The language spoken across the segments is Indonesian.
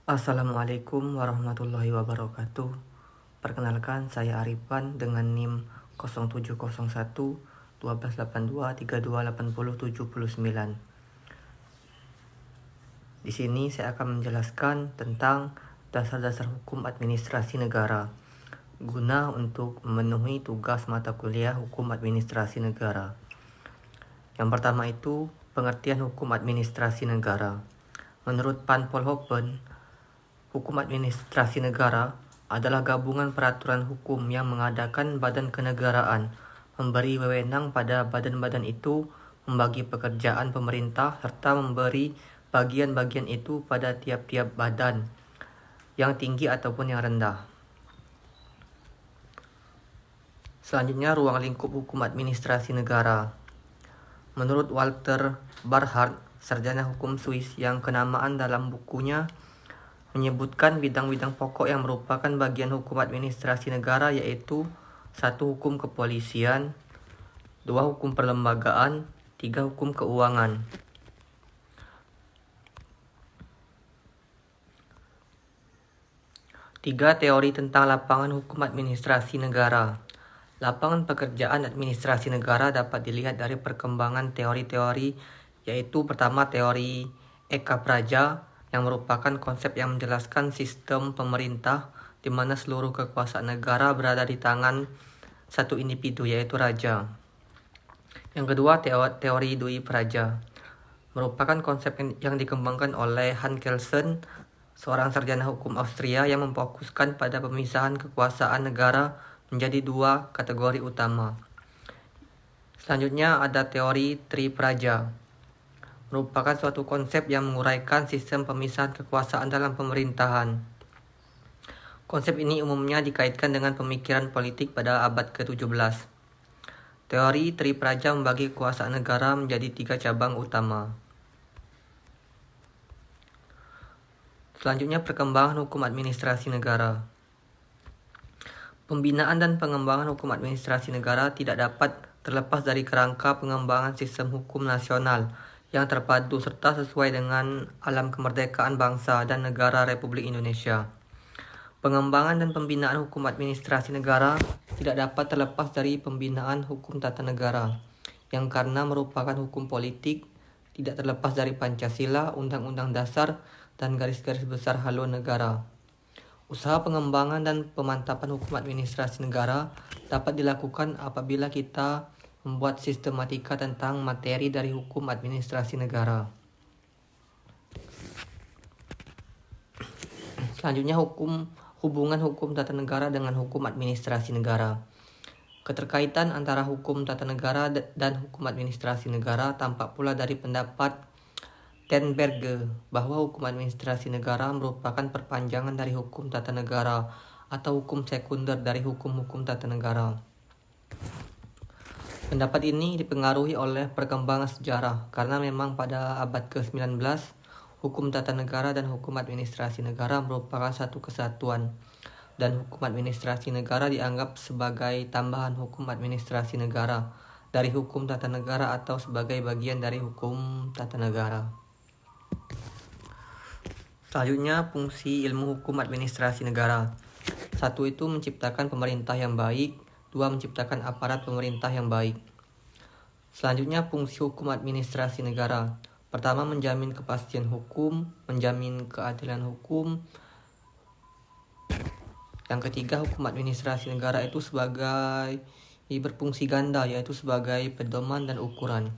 Assalamualaikum warahmatullahi wabarakatuh. Perkenalkan, saya Arifan dengan NIM 0701 1282 32 80 79. Di sini saya akan menjelaskan tentang dasar-dasar hukum administrasi negara guna untuk memenuhi tugas mata kuliah hukum administrasi negara. Yang pertama itu pengertian hukum administrasi negara. Menurut Van Volhoven, hukum administrasi negara adalah gabungan peraturan hukum yang mengadakan badan kenegaraan, memberi wewenang pada badan-badan itu, membagi pekerjaan pemerintah, serta memberi bagian-bagian itu pada tiap-tiap badan, yang tinggi ataupun yang rendah. Selanjutnya, ruang lingkup hukum administrasi negara. Menurut Walter Barhart, sarjana hukum Swiss yang kenamaan dalam bukunya menyebutkan bidang-bidang pokok yang merupakan bagian hukum administrasi negara, yaitu 1. Hukum kepolisian, 2. Hukum perlembagaan, 3. Hukum keuangan. 3. Teori tentang lapangan hukum administrasi negara. Lapangan pekerjaan administrasi negara dapat dilihat dari perkembangan teori-teori, yaitu pertama teori Eka Praja, yang merupakan konsep yang menjelaskan sistem pemerintah di mana seluruh kekuasaan negara berada di tangan satu individu, yaitu raja. Yang kedua, teori Dwi Praja, merupakan konsep yang dikembangkan oleh Hans Kelsen, seorang sarjana hukum Austria yang memfokuskan pada pemisahan kekuasaan negara menjadi 2 kategori utama. Selanjutnya ada teori Tri Praja, merupakan suatu konsep yang menguraikan sistem pemisahan kekuasaan dalam pemerintahan. Konsep ini umumnya dikaitkan dengan pemikiran politik pada abad ke-17. Teori Tri Praja membagi kekuasaan negara menjadi 3 cabang utama. Selanjutnya, perkembangan hukum administrasi negara. Pembinaan dan pengembangan hukum administrasi negara tidak dapat terlepas dari kerangka pengembangan sistem hukum nasional yang terpadu serta sesuai dengan alam kemerdekaan bangsa dan negara Republik Indonesia. Pengembangan dan pembinaan hukum administrasi negara tidak dapat terlepas dari pembinaan hukum tata negara, yang karena merupakan hukum politik, tidak terlepas dari Pancasila, Undang-Undang Dasar, dan garis-garis besar haluan negara. Usaha pengembangan dan pemantapan hukum administrasi negara dapat dilakukan apabila kita membuat sistematika tentang materi dari hukum administrasi negara. Selanjutnya, hubungan hukum tata negara dengan hukum administrasi negara. Keterkaitan antara hukum tata negara dan hukum administrasi negara tampak pula dari pendapat Tenberge bahwa hukum administrasi negara merupakan perpanjangan dari hukum tata negara atau hukum sekunder dari hukum-hukum tata negara. Pendapat ini dipengaruhi oleh perkembangan sejarah, karena memang pada abad ke-19 hukum tata negara dan hukum administrasi negara merupakan satu kesatuan, dan hukum administrasi negara dianggap sebagai tambahan hukum administrasi negara dari hukum tata negara atau sebagai bagian dari hukum tata negara. Selanjutnya, fungsi ilmu hukum administrasi negara. 1. Itu menciptakan pemerintah yang baik. 2. Menciptakan aparat pemerintah yang baik. Selanjutnya, fungsi hukum administrasi negara. Pertama, menjamin kepastian hukum, menjamin keadilan hukum. Yang ketiga, hukum administrasi negara itu sebagai berfungsi ganda, yaitu sebagai pedoman dan ukuran.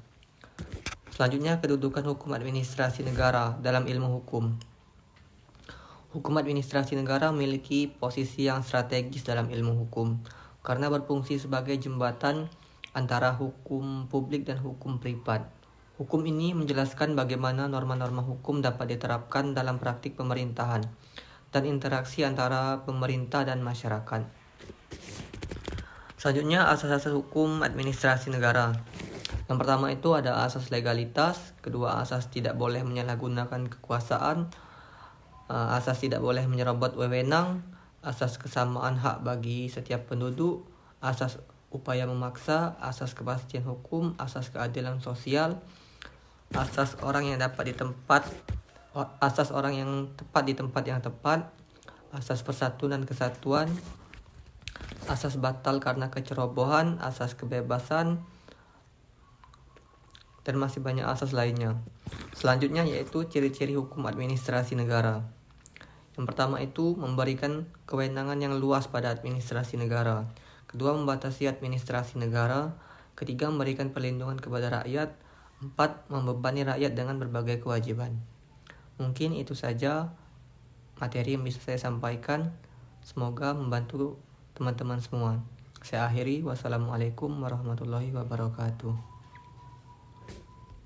Selanjutnya, kedudukan hukum administrasi negara dalam ilmu hukum. Hukum administrasi negara memiliki posisi yang strategis dalam ilmu hukum karena berfungsi sebagai jembatan antara hukum publik dan hukum privat. Hukum ini menjelaskan bagaimana norma-norma hukum dapat diterapkan dalam praktik pemerintahan dan interaksi antara pemerintah dan masyarakat. Selanjutnya, asas-asas hukum administrasi negara. Yang pertama itu ada asas legalitas, kedua asas tidak boleh menyalahgunakan kekuasaan, asas tidak boleh menyerobot wewenang, asas kesamaan hak bagi setiap penduduk, asas upaya memaksa, asas kepastian hukum, asas keadilan sosial, asas orang yang dapat ditempat asas orang yang tepat di tempat yang tepat, asas persatuan dan kesatuan, asas batal karena kecerobohan, asas kebebasan, dan masih banyak asas lainnya. Selanjutnya yaitu ciri-ciri hukum administrasi negara. Yang pertama itu memberikan kewenangan yang luas pada administrasi negara. Kedua, membatasi administrasi negara. Ketiga, memberikan perlindungan kepada rakyat. Empat, membebani rakyat dengan berbagai kewajiban. Mungkin itu saja materi yang bisa saya sampaikan. Semoga membantu teman-teman semua. Saya akhiri. Wassalamualaikum warahmatullahi wabarakatuh.